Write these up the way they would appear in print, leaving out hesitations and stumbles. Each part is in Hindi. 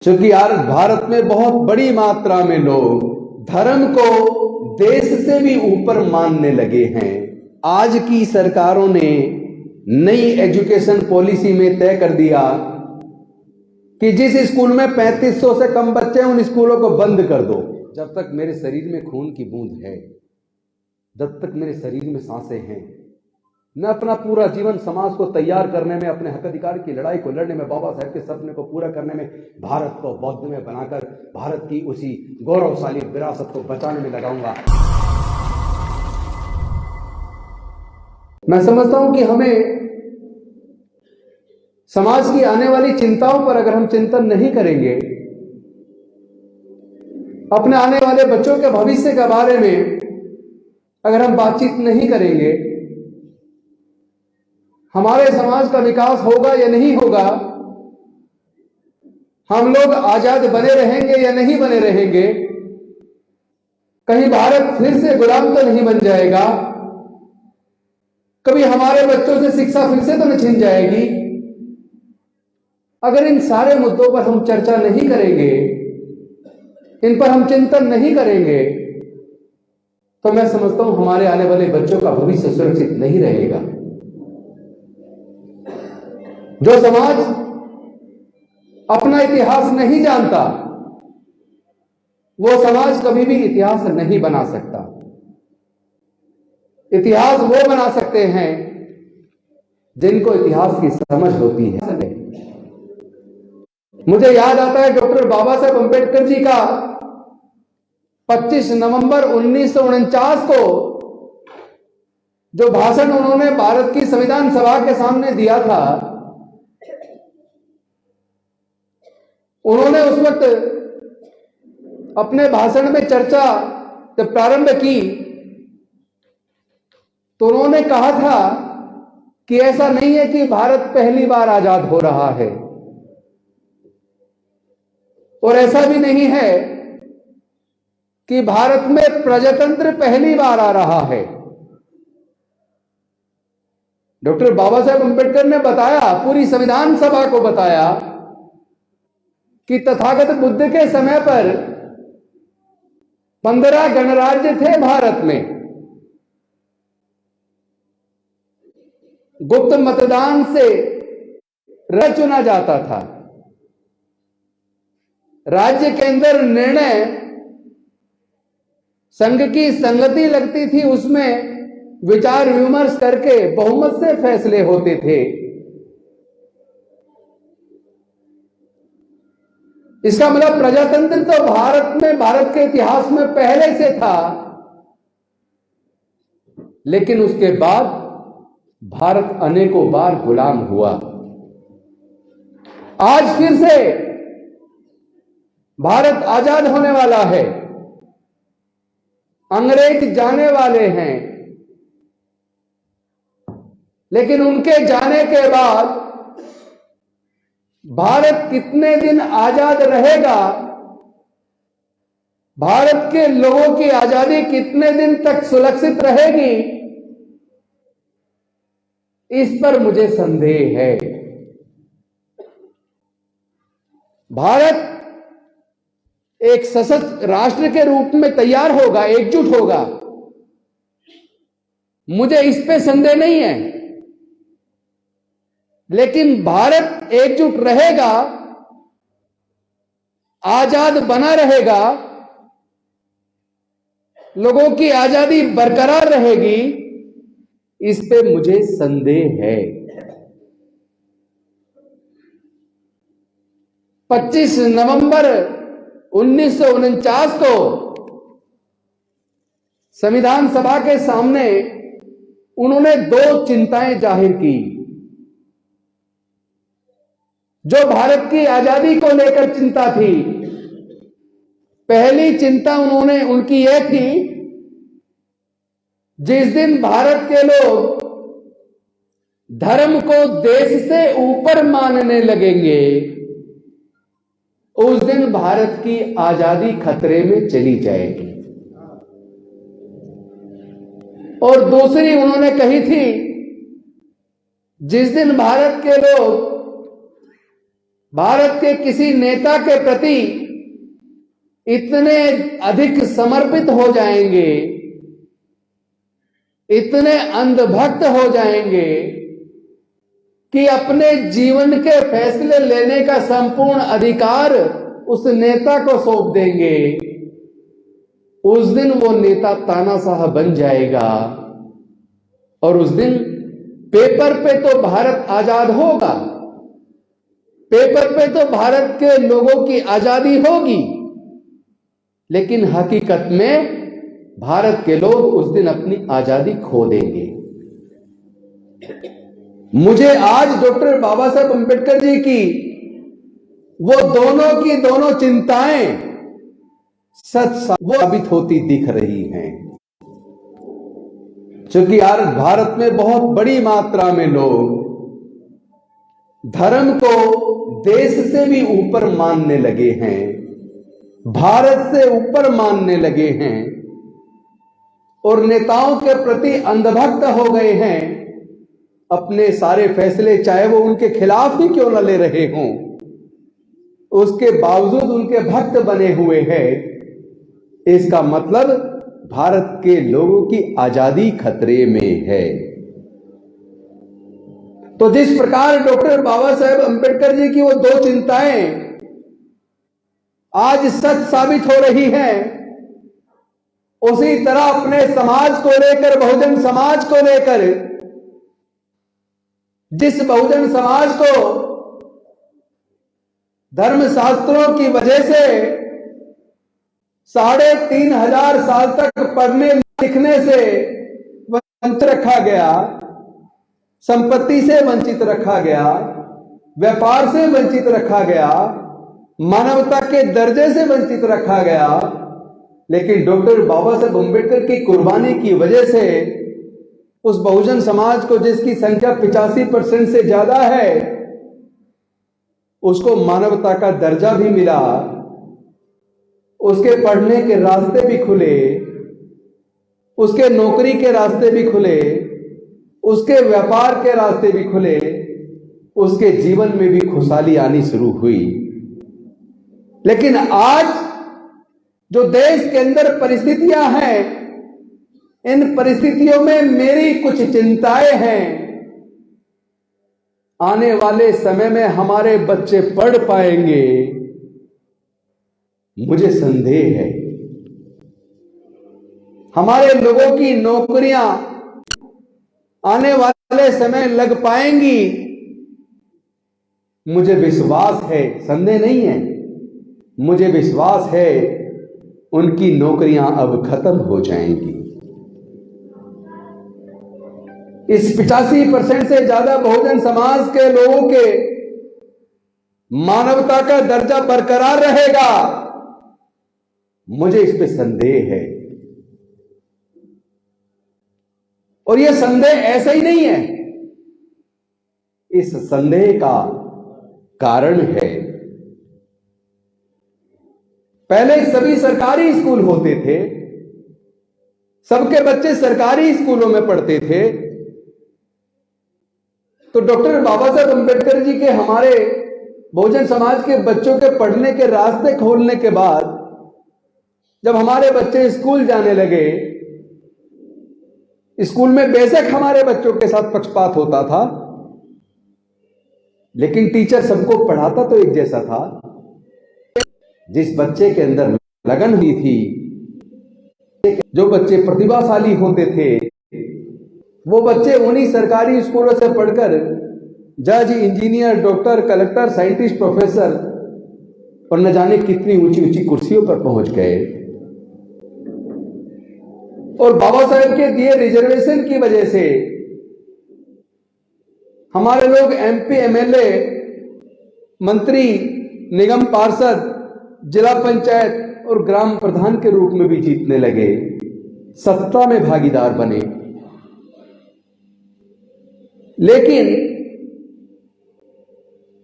क्योंकि यार भारत में बहुत बड़ी मात्रा में लोग धर्म को देश से भी ऊपर मानने लगे हैं। आज की सरकारों ने नई एजुकेशन पॉलिसी में तय कर दिया कि जिस स्कूल में 3500 से कम बच्चे हैं उन स्कूलों को बंद कर दो। जब तक मेरे शरीर में खून की बूंद है, जब तक मेरे शरीर में सांसें हैं, मैं अपना पूरा जीवन समाज को तैयार करने में, अपने हक अधिकार की लड़ाई को लड़ने में, बाबा साहब के सपने को पूरा करने में, भारत को बौद्ध में बनाकर भारत की उसी गौरवशाली विरासत को बचाने में लगाऊंगा। मैं समझता हूं कि हमें समाज की आने वाली चिंताओं पर अगर हम चिंतन नहीं करेंगे, अपने आने वाले बच्चों के भविष्य के बारे में अगर हम बातचीत नहीं करेंगे, हमारे समाज का विकास होगा या नहीं होगा, हम लोग आजाद बने रहेंगे या नहीं बने रहेंगे, कहीं भारत फिर से गुलाम तो नहीं बन जाएगा, कभी हमारे बच्चों से शिक्षा फिर से तो नहीं छिन जाएगी। अगर इन सारे मुद्दों पर हम चर्चा नहीं करेंगे, इन पर हम चिंतन नहीं करेंगे, तो मैं समझता हूं हमारे आने वाले बच्चों का भविष्य सुरक्षित नहीं रहेगा। जो समाज अपना इतिहास नहीं जानता, वो समाज कभी भी इतिहास नहीं बना सकता। इतिहास वो बना सकते हैं जिनको इतिहास की समझ होती है। मुझे याद आता है डॉक्टर बाबा साहेब अंबेडकर जी का 25 नवंबर 1949 को जो भाषण उन्होंने भारत की संविधान सभा के सामने दिया था, उन्होंने उस वक्त अपने भाषण में चर्चा जब प्रारंभ की तो उन्होंने कहा था कि ऐसा नहीं है कि भारत पहली बार आजाद हो रहा है, और ऐसा भी नहीं है कि भारत में प्रजातंत्र पहली बार आ रहा है। डॉक्टर बाबा साहेब अंबेडकर ने बताया, पूरी संविधान सभा को बताया कि तथागत बुद्ध के समय पर 15 गणराज्य थे भारत में। गुप्त मतदान से राज्य चुना जाता था। राज्य के अंदर निर्णय संघ की संगति लगती थी, उसमें विचार विमर्श करके बहुमत से फैसले होते थे। इसका मतलब प्रजातंत्र तो भारत में, भारत के इतिहास में पहले से था, लेकिन उसके बाद भारत अनेकों बार गुलाम हुआ। आज फिर से भारत आजाद होने वाला है। अंग्रेज जाने वाले हैं, लेकिन उनके जाने के बाद भारत कितने दिन आजाद रहेगा, भारत के लोगों की आजादी कितने दिन तक सुरक्षित रहेगी, इस पर मुझे संदेह है। भारत एक सशक्त राष्ट्र के रूप में तैयार होगा, एकजुट होगा, मुझे इस पे संदेह नहीं है। लेकिन भारत एकजुट रहेगा, आजाद बना रहेगा, लोगों की आजादी बरकरार रहेगी, इस पे मुझे संदेह है। 25 नवंबर 1949 को संविधान सभा के सामने उन्होंने 2 चिंताएं जाहिर की, जो भारत की आजादी को लेकर चिंता थी। पहली चिंता उनकी यह थी, जिस दिन भारत के लोग धर्म को देश से ऊपर मानने लगेंगे, उस दिन भारत की आजादी खतरे में चली जाएगी। और दूसरी उन्होंने कही थी, जिस दिन भारत के लोग भारत के किसी नेता के प्रति इतने अधिक समर्पित हो जाएंगे, इतने अंधभक्त हो जाएंगे कि अपने जीवन के फैसले लेने का संपूर्ण अधिकार उस नेता को सौंप देंगे। उस दिन वो नेता तानाशाह बन जाएगा और उस दिन पेपर पे तो भारत आजाद होगा, पेपर पे तो भारत के लोगों की आजादी होगी, लेकिन हकीकत में भारत के लोग उस दिन अपनी आजादी खो देंगे। मुझे आज डॉक्टर बाबा साहब अंबेडकर जी की वो दोनों की दोनों चिंताएं सच साबित होती दिख रही हैं, क्योंकि आज भारत में बहुत बड़ी मात्रा में लोग धर्म को देश से भी ऊपर मानने लगे हैं, भारत से ऊपर मानने लगे हैं और नेताओं के प्रति अंधभक्त हो गए हैं। अपने सारे फैसले चाहे वो उनके खिलाफ ही क्यों न ले रहे हों, उसके बावजूद उनके भक्त बने हुए हैं। इसका मतलब भारत के लोगों की आजादी खतरे में है। तो जिस प्रकार डॉक्टर बाबा साहेब अंबेडकर जी की वो दो चिंताएं आज सच साबित हो रही हैं, उसी तरह अपने समाज को लेकर, बहुजन समाज को लेकर, जिस बहुजन समाज को धर्मशास्त्रों की वजह से 3,500 साल तक पढ़ने लिखने से वंचित रखा गया, संपत्ति से वंचित रखा गया, व्यापार से वंचित रखा गया, मानवता के दर्जे से वंचित रखा गया, लेकिन डॉक्टर बाबा साहब अंबेडकर की कुर्बानी की वजह से उस बहुजन समाज को, जिसकी संख्या 85% से ज्यादा है, उसको मानवता का दर्जा भी मिला, उसके पढ़ने के रास्ते भी खुले, उसके नौकरी के रास्ते भी खुले, उसके व्यापार के रास्ते भी खुले, उसके जीवन में भी खुशहाली आनी शुरू हुई। लेकिन आज जो देश के अंदर परिस्थितियां हैं, इन परिस्थितियों में मेरी कुछ चिंताएं हैं। आने वाले समय में हमारे बच्चे पढ़ पाएंगे, मुझे संदेह है। हमारे लोगों की नौकरियां आने वाले समय लग पाएंगी, मुझे विश्वास है, संदेह नहीं है, मुझे विश्वास है उनकी नौकरियां अब खत्म हो जाएंगी। इस 85% से ज्यादा बहुजन समाज के लोगों के मानवता का दर्जा बरकरार रहेगा, मुझे इस पे संदेह है। और यह संदेह ऐसा ही नहीं है, इस संदेह का कारण है, पहले सभी सरकारी स्कूल होते थे, सबके बच्चे सरकारी स्कूलों में पढ़ते थे। तो डॉक्टर बाबा साहब अंबेडकर जी के, हमारे बहुजन समाज के बच्चों के पढ़ने के रास्ते खोलने के बाद जब हमारे बच्चे स्कूल जाने लगे, स्कूल में बेशक हमारे बच्चों के साथ पक्षपात होता था, लेकिन टीचर सबको पढ़ाता तो एक जैसा था। जिस बच्चे के अंदर लगन हुई थी, जो बच्चे प्रतिभाशाली होते थे, वो बच्चे उन्हीं सरकारी स्कूलों से पढ़कर जज, engineer, doctor, collector, scientist, professor और न जाने कितनी ऊंची ऊंची कुर्सियों पर पहुंच गए। और बाबा साहेब के दिए रिजर्वेशन की वजह से हमारे लोग एमपी, एमएलए, मंत्री, निगम पार्षद, जिला पंचायत और ग्राम प्रधान के रूप में भी जीतने लगे, सत्ता में भागीदार बने। लेकिन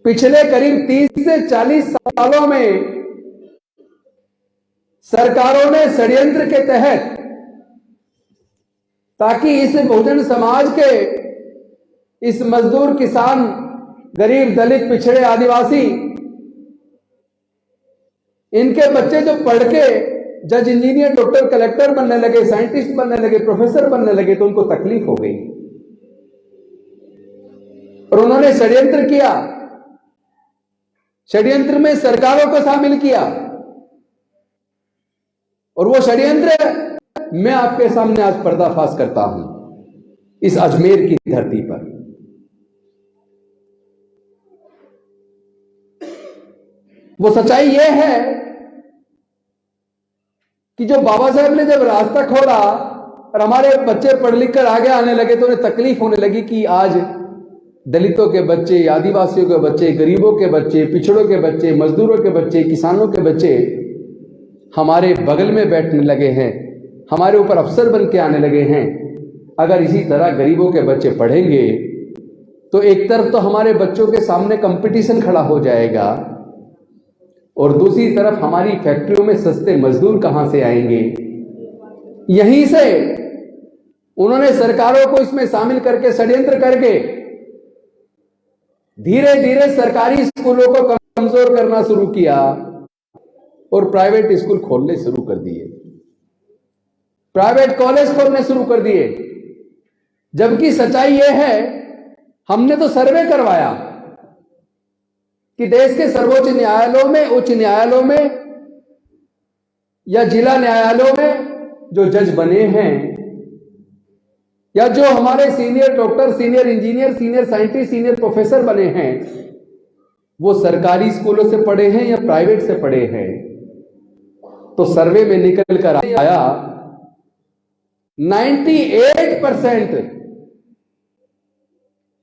पिछले करीब 30 से 40 सालों में सरकारों ने षड्यंत्र के तहत, ताकि इस बहुजन समाज के, इस मजदूर, किसान, गरीब, दलित, पिछड़े, आदिवासी, इनके बच्चे जो पढ़ के जज, इंजीनियर, डॉक्टर, कलेक्टर बनने लगे, साइंटिस्ट बनने लगे, प्रोफेसर बनने लगे, तो उनको तकलीफ हो गई और उन्होंने षड्यंत्र किया। षड्यंत्र में सरकारों को शामिल किया और वो षड्यंत्र मैं आपके सामने आज पर्दाफाश करता हूं इस अजमेर की धरती पर। वो सच्चाई ये है कि जो बाबा साहब ने जब रास्ता खोला और हमारे बच्चे पढ़ लिख कर आगे आने लगे तो उन्हें तकलीफ होने लगी कि आज दलितों के बच्चे, आदिवासियों के बच्चे, गरीबों के बच्चे, पिछड़ों के बच्चे, मजदूरों के बच्चे, किसानों के बच्चे हमारे बगल में बैठने लगे हैं, हमारे ऊपर अफसर बन के आने लगे हैं। अगर इसी तरह गरीबों के बच्चे पढ़ेंगे तो एक तरफ तो हमारे बच्चों के सामने कंपटीशन खड़ा हो जाएगा और दूसरी तरफ हमारी फैक्ट्रियों में सस्ते मजदूर कहां से आएंगे। यहीं से उन्होंने सरकारों को इसमें शामिल करके, षड्यंत्र करके धीरे धीरे सरकारी स्कूलों को कमजोर करना शुरू किया और प्राइवेट स्कूल खोलने शुरू कर दिए, प्राइवेट कॉलेज खोलने शुरू कर दिए। जबकि सच्चाई यह है, हमने तो सर्वे करवाया कि देश के सर्वोच्च न्यायालयों में, उच्च न्यायालयों में या जिला न्यायालयों में जो जज बने हैं या जो हमारे senior doctor, senior engineer, senior scientist, senior professor बने हैं, वो सरकारी स्कूलों से पढ़े हैं या प्राइवेट से पढ़े हैं। तो सर्वे में निकल कर आया 98%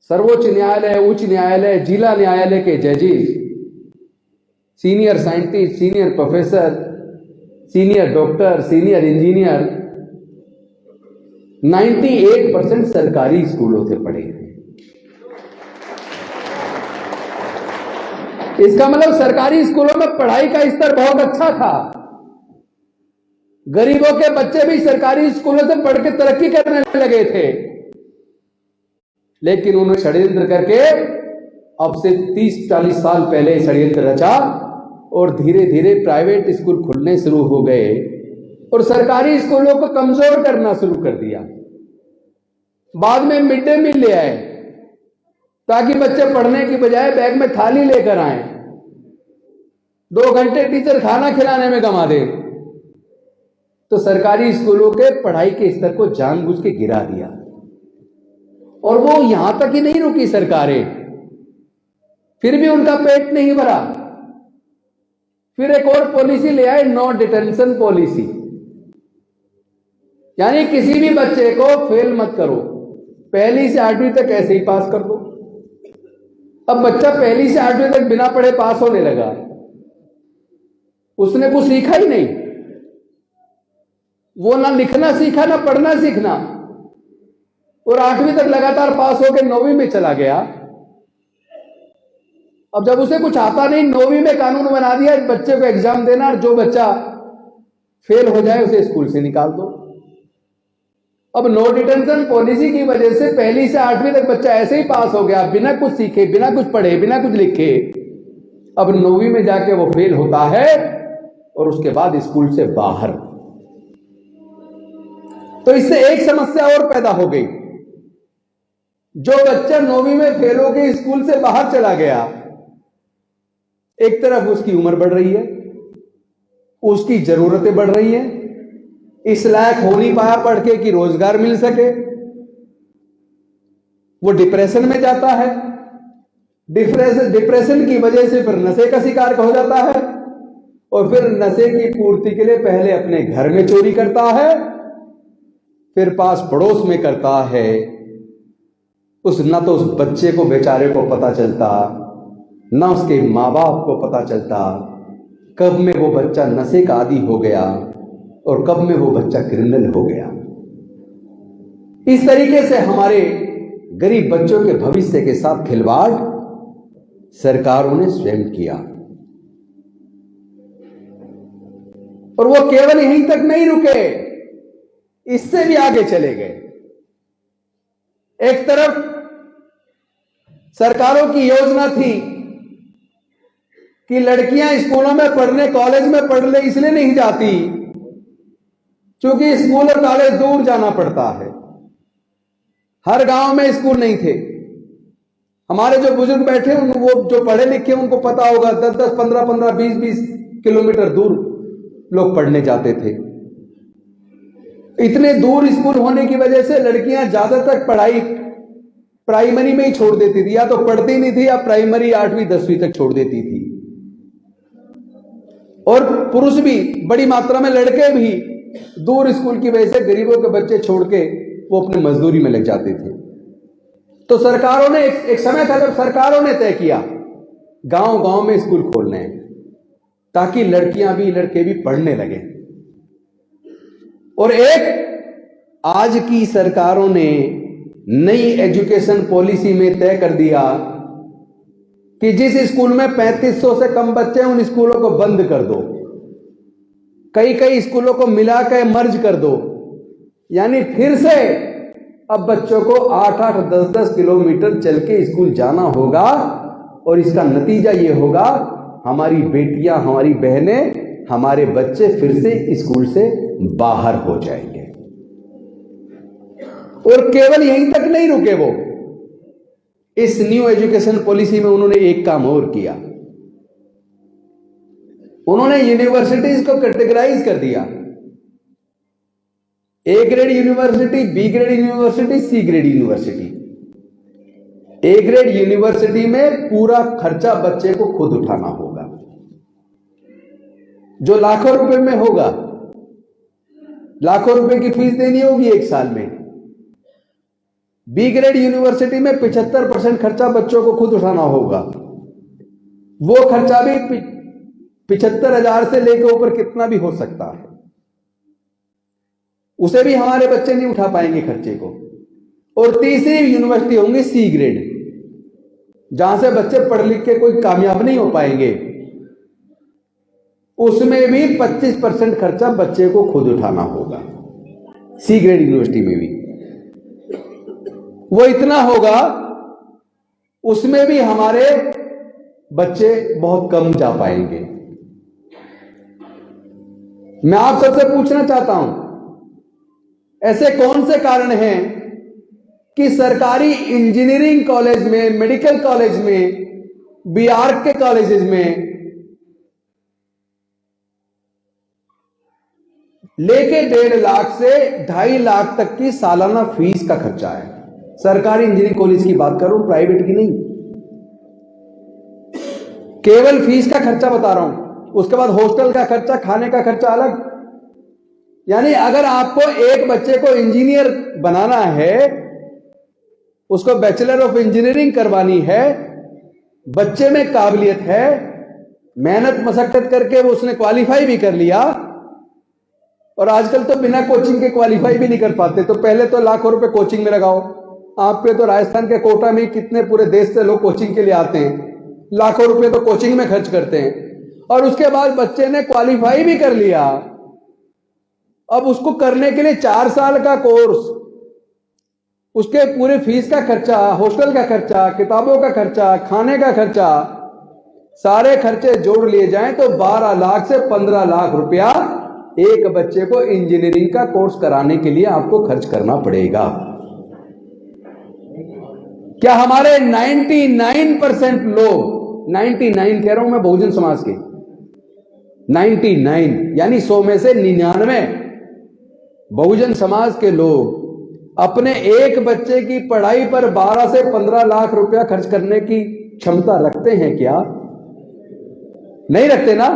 सर्वोच्च न्यायालय, उच्च न्यायालय, जिला न्यायालय के जजेस, senior scientist, senior professor, senior doctor, senior engineer 98% सरकारी स्कूलों से पढ़े हैं। इसका मतलब सरकारी स्कूलों में पढ़ाई का स्तर बहुत अच्छा था। गरीबों के बच्चे भी सरकारी स्कूलों से पढ़ के तरक्की करने लगे थे। लेकिन उन्होंने षड्यंत्र करके अब से 30-40 साल पहले षड्यंत्र रचा और धीरे धीरे प्राइवेट स्कूल खुलने शुरू हो गए और सरकारी स्कूलों को कमजोर करना शुरू कर दिया। बाद में मिड डे मील ले आए ताकि बच्चे पढ़ने की बजाय बैग में थाली लेकर आए, 2 घंटे टीचर खाना खिलाने में गंवा दे। तो सरकारी स्कूलों के पढ़ाई के स्तर को जानबूझ के गिरा दिया। और वो यहां तक ही नहीं रुकी सरकारें, फिर भी उनका पेट नहीं भरा। फिर एक और पॉलिसी ले आए, नो डिटेंशन पॉलिसी, यानी किसी भी बच्चे को फेल मत करो, 1ली से 8वीं तक ऐसे ही पास कर दो। अब बच्चा 1ली से 8वीं तक बिना पढ़े पास होने लगा, उसने कुछ सीखा ही नहीं, वो ना लिखना सीखा ना पढ़ना सीखना, और 8वीं तक लगातार पास होकर 9वीं में चला गया। अब जब उसे कुछ आता नहीं, 9वीं में कानून बना दिया बच्चे को एग्जाम देना, और जो बच्चा फेल हो जाए उसे स्कूल से निकाल दो। अब नो डिटेंशन पॉलिसी की वजह से 1ली से 8वीं तक बच्चा ऐसे ही पास हो गया, बिना कुछ सीखे, बिना कुछ पढ़े, बिना कुछ लिखे। अब 9वीं में जाके वो फेल होता है और उसके बाद स्कूल से बाहर। तो इससे एक समस्या और पैदा हो गई, जो बच्चा 9वीं में फेल हो के स्कूल से बाहर चला गया, एक तरफ उसकी उम्र बढ़ रही है, उसकी जरूरतें बढ़ रही हैं, इस लायक हो नहीं पाया पढ़ के कि रोजगार मिल सके, वो डिप्रेशन में जाता है, डिप्रेशन की वजह से फिर नशे का शिकार हो जाता है, और फिर नशे की पूर्ति के लिए पहले अपने घर में चोरी करता है, फिर पास पड़ोस में करता है। ना तो उस बच्चे को बेचारे को पता चलता, ना उसके माँ बाप को पता चलता कब में वो बच्चा नशे का आदी हो गया और कब में वो बच्चा क्रिमिनल हो गया। इस तरीके से हमारे गरीब बच्चों के भविष्य के साथ खिलवाड़ सरकारों ने स्वयं किया। और वो केवल यहीं तक नहीं रुके, इससे भी आगे चले गए। एक तरफ सरकारों की योजना थी कि लड़कियां स्कूलों में पढ़ने, कॉलेज में पढ़ने इसलिए नहीं जाती क्योंकि स्कूल और कॉलेज दूर जाना पड़ता है। हर गांव में स्कूल नहीं थे। हमारे जो बुजुर्ग बैठे वो जो पढ़े लिखे उनको पता होगा, 10-10, 15-15, 20-20 किलोमीटर दूर लोग पढ़ने जाते थे। इतने दूर स्कूल होने की वजह से लड़कियां ज्यादातर पढ़ाई प्राइमरी में ही छोड़ देती थी, या तो पढ़ती नहीं थी या प्राइमरी 8वीं 10वीं तक छोड़ देती थी। और पुरुष भी, बड़ी मात्रा में लड़के भी दूर स्कूल की वजह से गरीबों के बच्चे छोड़ के वो अपने मजदूरी में लग जाते थे। तो सरकारों ने एक समय था जब सरकारों ने तय किया गांव गांव में स्कूल खोलने हैं ताकि लड़कियां भी लड़के भी पढ़ने लगे। और एक आज की सरकारों ने नई एजुकेशन पॉलिसी में तय कर दिया कि जिस स्कूल में 3500 से कम बच्चे हैं उन स्कूलों को बंद कर दो, कई स्कूलों को मिला कर मर्ज कर दो। यानी फिर से अब बच्चों को 8-8, 10-10 किलोमीटर चल के स्कूल जाना होगा। और इसका नतीजा ये होगा, हमारी बेटियां, हमारी बहनें, हमारे बच्चे फिर से स्कूल से बाहर हो जाएंगे। और केवल यहीं तक नहीं रुके वो, इस न्यू एजुकेशन पॉलिसी में उन्होंने एक काम और किया। उन्होंने यूनिवर्सिटीज को कैटेगराइज कर दिया, A grade university, B grade university, C grade university. A grade university में पूरा खर्चा बच्चे को खुद उठाना होगा, जो लाखों रुपए में होगा। लाखों रुपए की फीस देनी होगी एक साल में। बी ग्रेड यूनिवर्सिटी में 75% खर्चा बच्चों को खुद उठाना होगा। वो खर्चा भी 75,000 से लेकर ऊपर कितना भी हो सकता है, उसे भी हमारे बच्चे नहीं उठा पाएंगे खर्चे को। और तीसरी यूनिवर्सिटी होंगी सी ग्रेड, जहां से बच्चे पढ़ लिख के कोई कामयाब नहीं हो पाएंगे। उसमें भी 25% खर्चा बच्चे को खुद उठाना होगा। सी ग्रेड यूनिवर्सिटी में भी वो इतना होगा, उसमें भी हमारे बच्चे बहुत कम जा पाएंगे। मैं आप सबसे पूछना चाहता हूं, ऐसे कौन से कारण हैं कि सरकारी इंजीनियरिंग कॉलेज में, मेडिकल कॉलेज में, बीआर के कॉलेजेस में लेके 1.5 लाख से 2.5 लाख तक की सालाना फीस का खर्चा है। सरकारी इंजीनियरिंग कॉलेज की बात कर रहा हूं, प्राइवेट की नहीं। केवल फीस का खर्चा बता रहा हूं, उसके बाद हॉस्टल का खर्चा, खाने का खर्चा अलग। यानी अगर आपको एक बच्चे को इंजीनियर बनाना है, उसको बैचलर ऑफ इंजीनियरिंग करवानी है, बच्चे में काबिलियत है, मेहनत मशक्कत करके वो उसने क्वालिफाई भी कर लिया, और आजकल तो बिना कोचिंग के क्वालिफाई भी नहीं कर पाते, तो पहले तो लाखों रुपए कोचिंग में लगाओ। आप पे तो राजस्थान के कोटा में कितने पूरे देश से लोग कोचिंग के लिए आते हैं, लाखों रुपए तो कोचिंग में खर्च करते हैं। और उसके बाद बच्चे ने क्वालिफाई भी कर लिया, अब उसको करने के लिए 4 साल का कोर्स, उसके पूरे फीस का खर्चा, हॉस्टल का खर्चा, किताबों का खर्चा, खाने का खर्चा, सारे खर्चे जोड़ लिए जाएं तो 12 लाख से 15 लाख रुपया एक बच्चे को इंजीनियरिंग का कोर्स कराने के लिए आपको खर्च करना पड़ेगा। क्या हमारे 99% लोग, 99 कह रहा हूं मैं बहुजन समाज के, 99 यानी 100 में से 99 बहुजन समाज के लोग अपने एक बच्चे की पढ़ाई पर 12 से 15 लाख रुपया खर्च करने की क्षमता रखते हैं क्या? नहीं रखते ना।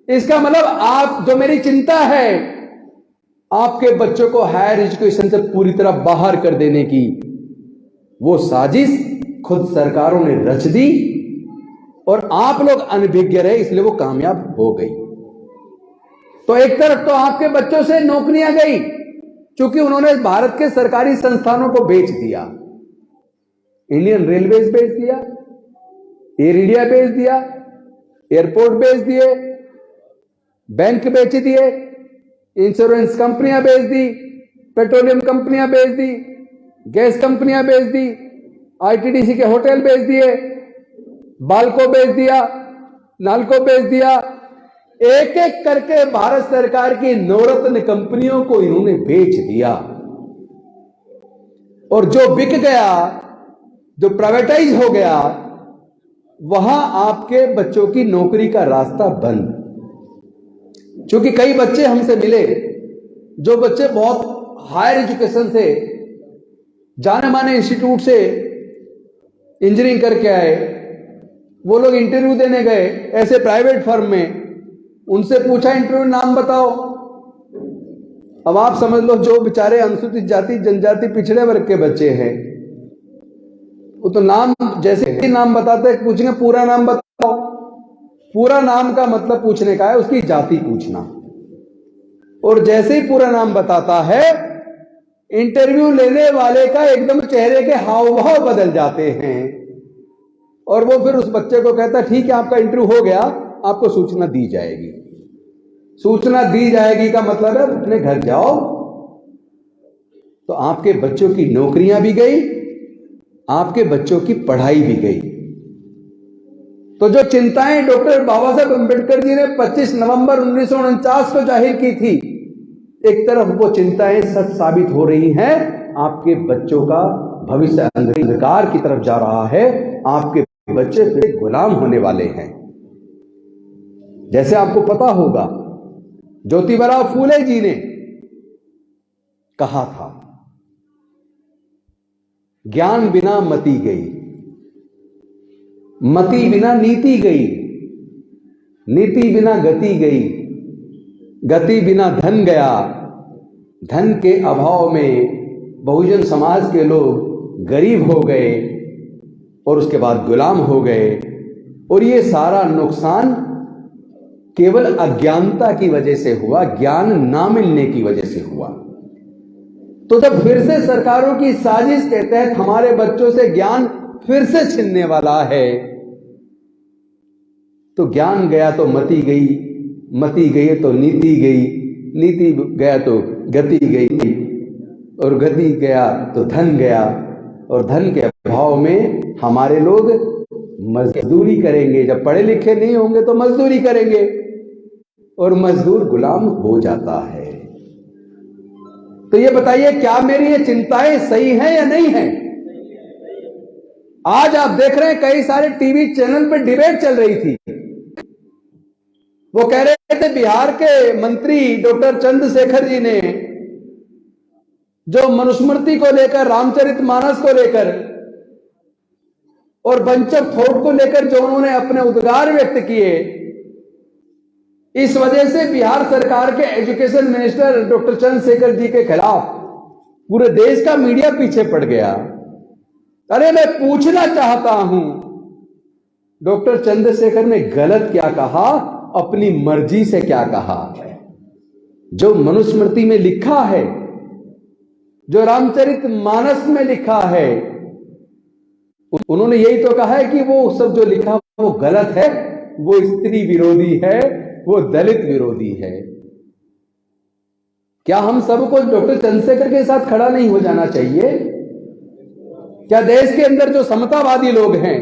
इसका मतलब आप, जो मेरी चिंता है आपके बच्चों को हायर एजुकेशन से पूरी तरह बाहर कर देने की, वो साजिश खुद सरकारों ने रच दी और आप लोग अनभिज्ञ रहे, इसलिए वो कामयाब हो गई। तो एक तरफ तो आपके बच्चों से नौकरियां गई क्योंकि उन्होंने भारत के सरकारी संस्थानों को बेच दिया। इंडियन रेलवेज बेच दिया, एयर इंडिया बेच दिया, एयरपोर्ट बेच दिए, बैंक बेच दिए, इंश्योरेंस कंपनियां बेच दी, पेट्रोलियम कंपनियां बेच दी, गैस कंपनियां बेच दी, आईटीडीसी के होटल बेच दिए, बाल्को बेच दिया, नालको बेच दिया, एक एक करके भारत सरकार की नवरत्न कंपनियों को इन्होंने बेच दिया। और जो बिक गया, जो प्राइवेटाइज हो गया, वहां आपके बच्चों की नौकरी का रास्ता बंद। क्योंकि कई बच्चे हमसे मिले, जो बच्चे बहुत हायर एजुकेशन से, जाने माने इंस्टीट्यूट से इंजीनियरिंग करके आए, वो लोग इंटरव्यू देने गए ऐसे प्राइवेट फर्म में, उनसे पूछा इंटरव्यू नाम बताओ। अब आप समझ लो, जो बेचारे अनुसूचित जाति जनजाति पिछड़े वर्ग के बच्चे हैं, वो तो नाम जैसे ही नाम बताते हैं, पूछेंगे पूरा नाम बताओ। पूरा नाम का मतलब पूछने का है उसकी जाति पूछना। और जैसे ही पूरा नाम बताता है, इंटरव्यू लेने वाले का एकदम चेहरे के हाव भाव बदल जाते हैं, और वो फिर उस बच्चे को कहता ठीक है आपका इंटरव्यू हो गया, आपको सूचना दी जाएगी। सूचना दी जाएगी का मतलब है अपने घर जाओ। तो आपके बच्चों की नौकरियां भी गई, आपके बच्चों की पढ़ाई भी गई। तो जो चिंताएं डॉक्टर बाबा साहब अम्बेडकर जी ने 25 नवंबर 1949 को जाहिर की थी, एक तरफ वो चिंताएं सच साबित हो रही हैं। आपके बच्चों का भविष्य अंधकार की तरफ जा रहा है, आपके बच्चे फिर गुलाम होने वाले हैं। जैसे आपको पता होगा, ज्योतिबा फूले जी ने कहा था, ज्ञान बिना मति गई, मति बिना नीति गई, नीति बिना गति गई, गति बिना धन गया, धन के अभाव में बहुजन समाज के लोग गरीब हो गए और उसके बाद गुलाम हो गए। और ये सारा नुकसान केवल अज्ञानता की वजह से हुआ, ज्ञान ना मिलने की वजह से हुआ। तो जब फिर से सरकारों की साजिश के तहत हमारे बच्चों से ज्ञान फिर से छीनने वाला है, तो ज्ञान गया तो मति गई, मति गई तो नीति गई, नीति गया तो गति गई, और गति गया तो धन गया, और धन के अभाव में हमारे लोग मजदूरी करेंगे। जब पढ़े लिखे नहीं होंगे तो मजदूरी करेंगे, और मजदूर गुलाम हो जाता है। तो ये बताइए, क्या मेरी ये चिंताएं सही हैं या नहीं हैं? आज आप देख रहे हैं कई सारे टीवी चैनल पर डिबेट चल रही थी। वो कह रहे थे बिहार के मंत्री डॉक्टर चंद्रशेखर जी ने जो मनुस्मृति को लेकर, रामचरितमानस को लेकर और बंच ऑफ थॉट को लेकर जो उन्होंने अपने उद्गार व्यक्त किए, इस वजह से बिहार सरकार के education minister doctor Chandrashekhar ji के खिलाफ पूरे देश का मीडिया पीछे पड़ गया। अरे मैं पूछना चाहता हूं, डॉक्टर चंद्रशेखर ने गलत क्या कहा, अपनी मर्जी से क्या कहा? जो मनुस्मृति में लिखा है, जो रामचरितमानस में लिखा है, उन्होंने यही तो कहा है कि वो सब जो लिखा वो गलत है, वो स्त्री विरोधी है, वो दलित विरोधी है। क्या हम सबको डॉक्टर चंद्रशेखर के साथ खड़ा नहीं हो जाना चाहिए? क्या देश के अंदर जो समतावादी लोग हैं,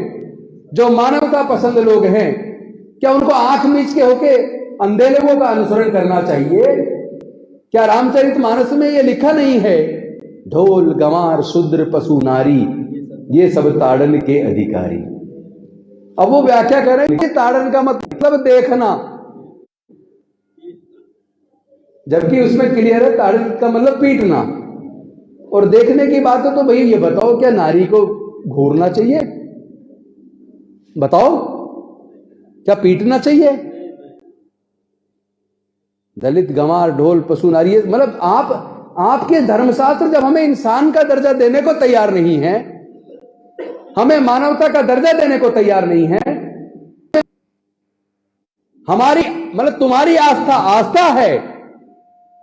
जो मानवता पसंद लोग हैं, क्या उनको आंख मीच के होके अंधे लोगों का अनुसरण करना चाहिए? क्या रामचरितमानस में ये लिखा नहीं है, ढोल गंवार शूद्र पशु नारी ये सब ताड़न के अधिकारी? अब वो व्याख्या करें कि ताड़न का मतलब देखना, जबकि उसमें क्लियर है ताड़न का मतलब पीटना। और देखने की बात है तो भाई ये बताओ, क्या नारी को घूरना चाहिए? बताओ, क्या पीटना चाहिए? दलित गंवार ढोल पशु नारी, मतलब आपके धर्मशास्त्र जब हमें इंसान का दर्जा देने को तैयार नहीं है, हमें मानवता का दर्जा देने को तैयार नहीं है, हमारी मतलब तुम्हारी आस्था है,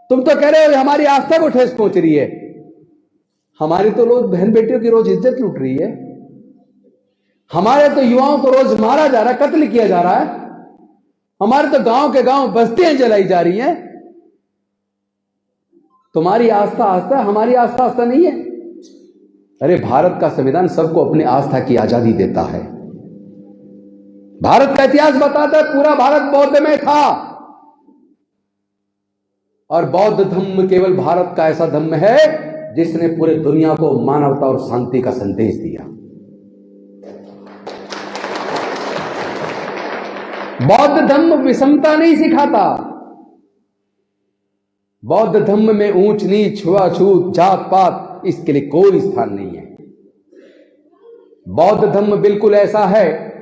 तुम तो कह रहे हो हमारी आस्था को ठेस पहुंच रही है। हमारी तो लोग बहन बेटियों की रोज इज्जत लूट रही है, हमारे तो युवाओं को रोज मारा जा रहा है, कत्ल किया जा रहा है, हमारे तो गांव के गांव बस्तियां जलाई जा रही हैं। तुम्हारी आस्था, हमारी आस्था नहीं है। अरे भारत का संविधान सबको अपनी आस्था की आजादी देता है। भारत का इतिहास बताता है पूरा भारत बौद्ध में था, और बौद्ध धर्म केवल भारत का ऐसा धर्म है जिसने पूरे दुनिया को मानवता और शांति का संदेश दिया। बौद्ध धर्म विषमता नहीं सिखाता। बौद्ध धर्म में ऊंच नीच, छुआछूत, जात पात, इसके लिए कोई स्थान नहीं है। बौद्ध धर्म बिल्कुल ऐसा है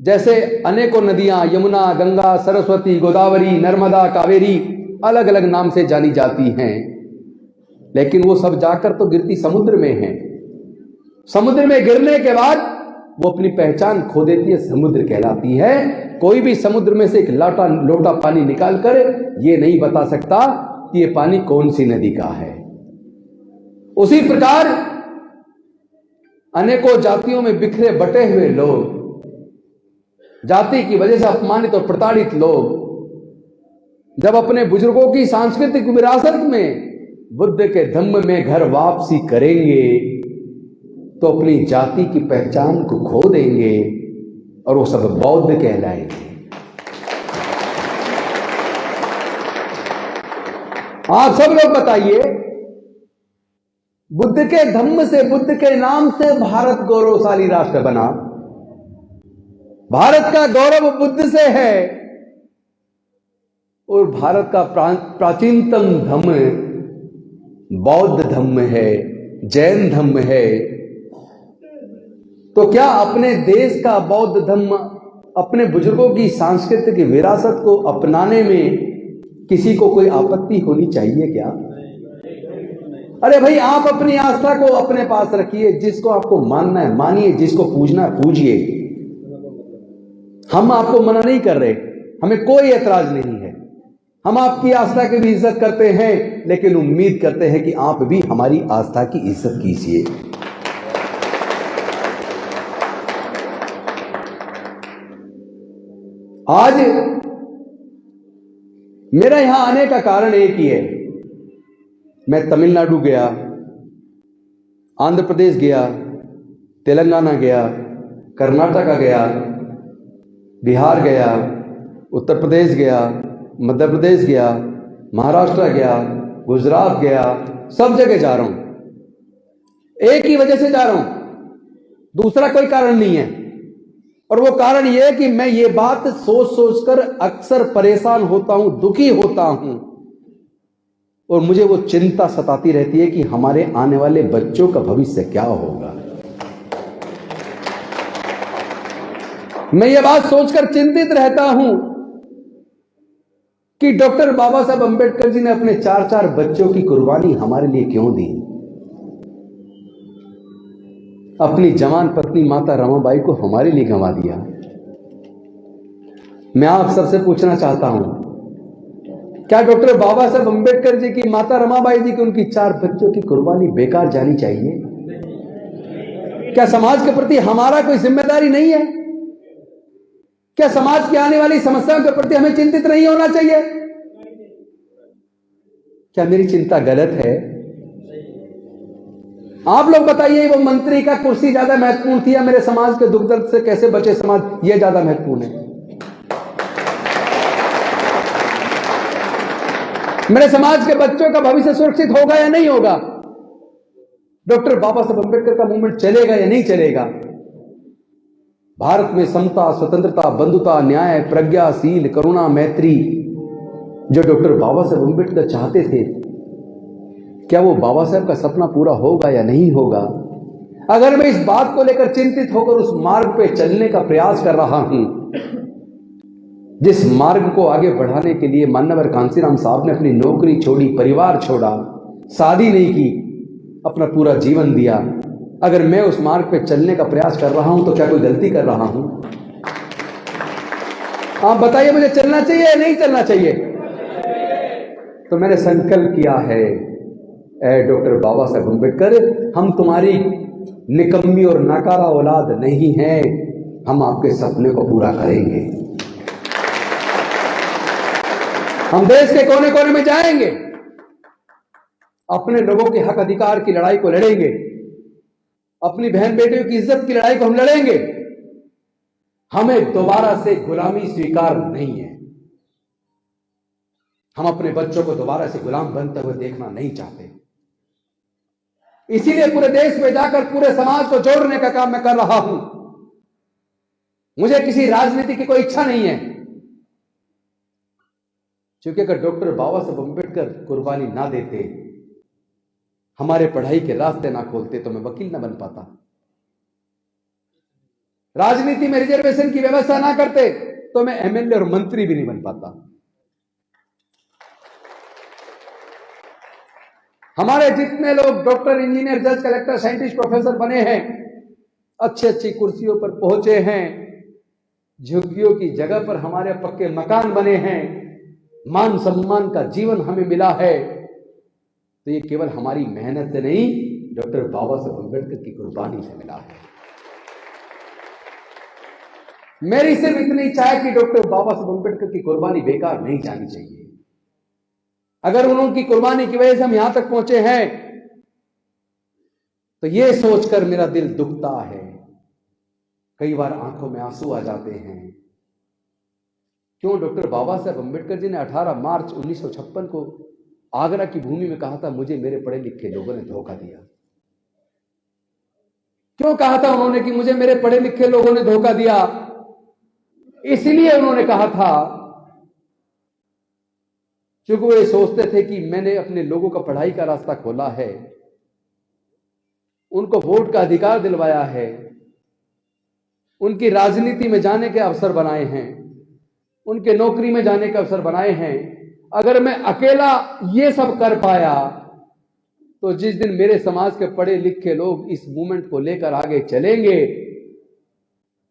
जैसे अनेकों नदियां, यमुना, गंगा, सरस्वती, गोदावरी, नर्मदा, कावेरी अलग अलग नाम से जानी जाती हैं, लेकिन वो सब जाकर तो गिरती समुद्र में है। समुद्र में गिरने के बाद वो अपनी पहचान खो देती है, समुद्र कहलाती है। कोई भी समुद्र में से एक लोटा पानी निकालकर ये नहीं बता सकता कि ये पानी कौन सी नदी का है। उसी प्रकार अनेकों जातियों में बिखरे बटे हुए लोग, जाति की वजह से अपमानित और प्रताड़ित लोग, जब अपने बुजुर्गों की सांस्कृतिक विरासत में बुद्ध के धम्म में घर वापसी करेंगे तो अपनी जाति की पहचान को खो देंगे और वो सब बौद्ध कहलाएंगे। आप सब लोग बताइए, बुद्ध के धम्म से, बुद्ध के नाम से भारत गौरवशाली राष्ट्र बना। भारत का गौरव बुद्ध से है, और भारत का प्राचीनतम धम्म बौद्ध धम्म है, जैन धम्म है। तो क्या अपने देश का बौद्ध धम्म, अपने बुजुर्गों की सांस्कृतिक विरासत को अपनाने में किसी को कोई आपत्ति होनी चाहिए क्या? अरे भाई, आप अपनी आस्था को अपने पास रखिए, जिसको आपको मानना है मानिए, जिसको पूजना है पूजिए। हम आपको मना नहीं कर रहे, हमें कोई ऐतराज नहीं है। हम आपकी आस्था की भी इज्जत करते हैं, लेकिन उम्मीद करते हैं कि आप भी हमारी आस्था की इज्जत कीजिए। आज मेरा यहां आने का कारण एक ही है। मैं तमिलनाडु गया, आंध्र प्रदेश गया, तेलंगाना गया, कर्नाटका गया, बिहार गया, उत्तर प्रदेश गया, मध्य प्रदेश गया, महाराष्ट्र गया, गुजरात गया, सब जगह जा रहा हूं। एक ही वजह से जा रहा हूं, दूसरा कोई कारण नहीं है। और वो कारण यह है कि मैं ये बात सोच सोचकर अक्सर परेशान होता हूं, दुखी होता हूं, और मुझे वो चिंता सताती रहती है कि हमारे आने वाले बच्चों का भविष्य क्या होगा। मैं ये बात सोचकर चिंतित रहता हूं कि डॉक्टर बाबा साहब अंबेडकर जी ने अपने 4-4 बच्चों की कुर्बानी हमारे लिए क्यों दी। अपनी जवान पत्नी माता रमाबाई को हमारे लिए गंवा दिया। मैं आप सबसे पूछना चाहता हूं, क्या डॉक्टर बाबा साहब अंबेडकर जी की माता रमाबाई जी की, उनकी 4 बच्चों की कुर्बानी बेकार जानी चाहिए? क्या समाज के प्रति हमारा कोई जिम्मेदारी नहीं है? क्या समाज की आने वाली समस्याओं के प्रति हमें चिंतित नहीं होना चाहिए? क्या मेरी चिंता गलत है? आप लोग बताइए, वो मंत्री का कुर्सी ज्यादा महत्वपूर्ण थी या मेरे समाज के दुख दर्द से कैसे बचे समाज, यह ज्यादा महत्वपूर्ण है? मेरे समाज के बच्चों का भविष्य सुरक्षित होगा या नहीं होगा? डॉक्टर बाबा साहब अंबेडकर का मूवमेंट चलेगा या नहीं चलेगा? भारत में समता, स्वतंत्रता, बंधुता, न्याय, प्रज्ञाशील, करुणा, मैत्री जो डॉक्टर बाबा साहब अंबेडकर चाहते थे, क्या वो बाबा साहब का सपना पूरा होगा या नहीं होगा? अगर मैं इस बात को लेकर चिंतित होकर उस मार्ग पे चलने का प्रयास कर रहा हूं, जिस मार्ग को आगे बढ़ाने के लिए मानवर कांसीराम साहब ने अपनी नौकरी छोड़ी, परिवार छोड़ा, शादी नहीं की, अपना पूरा जीवन दिया, अगर मैं उस मार्ग पे चलने का प्रयास कर रहा हूं तो क्या कोई गलती कर रहा हूं? आप बताइए, मुझे चलना चाहिए या नहीं चलना चाहिए? तो मैंने संकल्प किया है, ऐ डॉक्टर बाबा साहब अंबेडकर, हम तुम्हारी निकम्मी और नाकारा औलाद नहीं हैं, हम आपके सपने को पूरा करेंगे। हम देश के कोने कोने में जाएंगे, अपने लोगों के हक अधिकार की लड़ाई को लड़ेंगे, अपनी बहन बेटियों की इज्जत की लड़ाई को हम लड़ेंगे। हमें दोबारा से गुलामी स्वीकार नहीं है। हम अपने बच्चों को दोबारा से गुलाम बनते हुए देखना नहीं चाहते। इसीलिए पूरे देश में जाकर पूरे समाज को जोड़ने का काम मैं कर रहा हूं। मुझे किसी राजनीति की कोई इच्छा नहीं है, क्योंकि अगर डॉक्टर बाबा साहब अम्बेडकर कुर्बानी ना देते, हमारे पढ़ाई के रास्ते ना खोलते, तो मैं वकील ना बन पाता। राजनीति में रिजर्वेशन की व्यवस्था ना करते तो मैं एमएलए और मंत्री भी नहीं बन पाता। हमारे जितने लोग डॉक्टर, इंजीनियर, जज, कलेक्टर, साइंटिस्ट, प्रोफेसर बने हैं, अच्छी अच्छी कुर्सियों पर पहुंचे हैं, झुग्गियों की जगह पर हमारे पक्के मकान बने हैं, मान सम्मान का जीवन हमें मिला है, तो ये केवल हमारी मेहनत से नहीं, डॉक्टर बाबा साहब अम्बेडकर की कुर्बानी से मिला है। मेरी सिर्फ इतनी इच्छा है कि डॉक्टर बाबा साहब अम्बेडकर की कुर्बानी बेकार नहीं जानी चाहिए। अगर उनकी कुर्बानी की वजह से हम यहां तक पहुंचे हैं, तो यह सोचकर मेरा दिल दुखता है, कई बार आंखों में आंसू आ जाते हैं। क्यों? डॉक्टर बाबा साहब अम्बेडकर जी ने 18 मार्च 1956 को आगरा की भूमि में कहा था, मुझे मेरे पढ़े लिखे लोगों ने धोखा दिया। क्यों कहा था उन्होंने कि मुझे मेरे पढ़े लिखे लोगों ने धोखा दिया? इसलिए उन्होंने कहा था क्योंकि वो ये सोचते थे कि मैंने अपने लोगों का पढ़ाई का रास्ता खोला है, उनको वोट का अधिकार दिलवाया है, उनकी राजनीति में जाने के अवसर बनाए हैं, उनके नौकरी में जाने के अवसर बनाए हैं। अगर मैं अकेला ये सब कर पाया, तो जिस दिन मेरे समाज के पढ़े लिखे लोग इस मूवमेंट को लेकर आगे चलेंगे,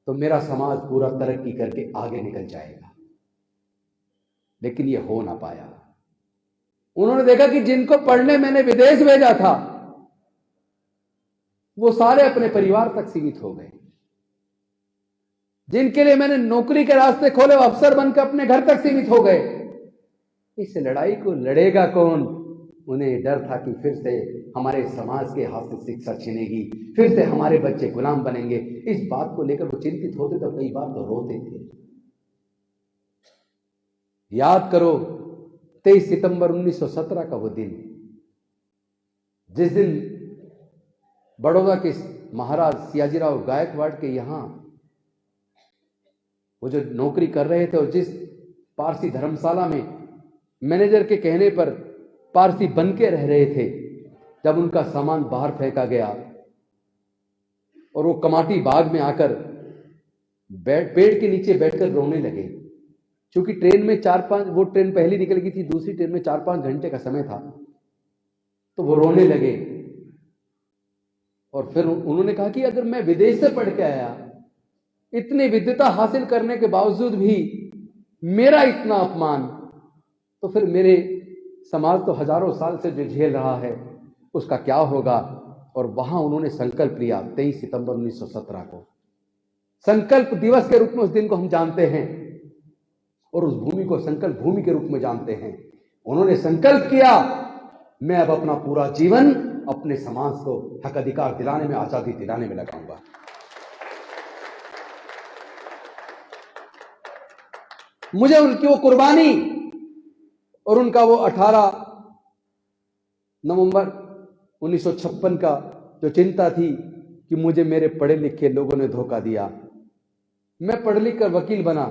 तो मेरा समाज पूरा तरक्की करके आगे निकल जाएगा। लेकिन ये हो ना पाया। उन्होंने देखा कि जिनको पढ़ने मैंने विदेश भेजा था, वो सारे अपने परिवार तक सीमित हो गए। जिनके लिए मैंने नौकरी के रास्ते खोले, वो अफसर बनकर अपने घर तक सीमित हो गए। इस लड़ाई को लड़ेगा कौन? उन्हें डर था कि फिर से हमारे समाज के हाथ से शिक्षा छिनेगी, फिर से हमारे बच्चे गुलाम बनेंगे। इस बात को लेकर वो चिंतित होते, तो कई बार तो रोते थे। याद करो 23 सितंबर 1917 का वो दिन, जिस दिन बड़ौदा के महाराज सियाजीराव गायकवाड़ के यहां वो जो नौकरी कर रहे थे, और जिस पारसी धर्मशाला में मैनेजर के कहने पर पारसी बन के रह रहे थे, जब उनका सामान बाहर फेंका गया और वो कमाटी बाग में आकर पेड़ के नीचे बैठकर रोने लगे, क्योंकि ट्रेन में 4-5, वो ट्रेन पहली निकल गई थी, दूसरी ट्रेन में 4-5 घंटे का समय था, तो वो रोने लगे। और फिर उन्होंने कहा कि अगर मैं विदेश से पढ़ के आया, इतनी विद्वता हासिल करने के बावजूद भी मेरा इतना अपमान, तो फिर मेरे समाज तो हजारों साल से जो झेल रहा है उसका क्या होगा। और वहां उन्होंने संकल्प लिया 23 सितंबर 1917 को। संकल्प दिवस के रूप में उस दिन को हम जानते हैं, और उस भूमि को संकल्प भूमि के रूप में जानते हैं। उन्होंने संकल्प किया, मैं अब अपना पूरा जीवन अपने समाज को हक अधिकार दिलाने में, आजादी दिलाने में लगाऊंगा। मुझे उनकी वो कुर्बानी और उनका वो 18 नवंबर 1956 का जो चिंता थी कि मुझे मेरे पढ़े लिखे लोगों ने धोखा दिया। मैं पढ़ लिख कर वकील बना,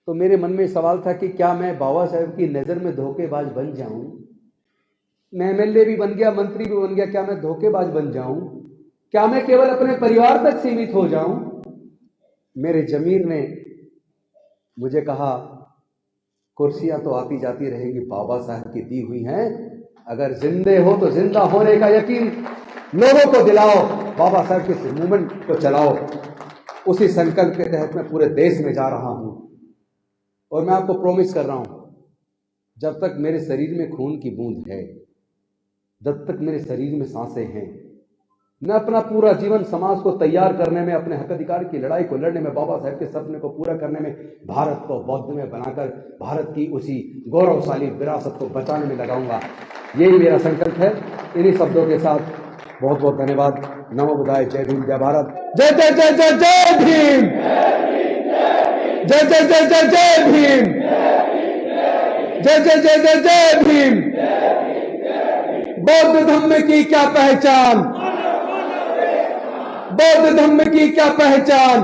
तो मेरे मन में सवाल था कि क्या मैं बाबा साहब की नजर में धोखेबाज बन जाऊं? मैं एमएलए भी बन गया, मंत्री भी बन गया, क्या मैं धोखेबाज बन जाऊं? क्या मैं केवल अपने परिवार तक सीमित हो जाऊं? मेरे जमीर ने मुझे कहा, कुर्सियां तो आती जाती रहेंगी, बाबा साहब की दी हुई हैं, अगर जिंदे हो तो जिंदा होने का यकीन लोगों को दिलाओ, बाबा साहब के मूवमेंट को चलाओ। उसी संकल्प के तहत मैं पूरे देश में जा रहा हूं, और मैं आपको प्रॉमिस कर रहा हूं, जब तक मेरे शरीर में खून की बूंद है, जब तक मेरे शरीर में सांसें हैं, मैं अपना पूरा जीवन समाज को तैयार करने में, अपने हक अधिकार की लड़ाई को लड़ने में, बाबा साहब के सपने को पूरा करने में, भारत को बौद्ध में बनाकर भारत की उसी गौरवशाली विरासत को बचाने में लगाऊंगा। यही मेरा संकल्प है। इन्हीं शब्दों के साथ बहुत बहुत धन्यवाद। नमो बुद्धाय। जय भीम, जय भारत। जय जय जय जय जय भीम। जय जय जय जय जय भीम। जय जय जय जय जय भीम। बौद्ध धर्म की क्या पहचान, बौद्ध धर्म की क्या पहचान।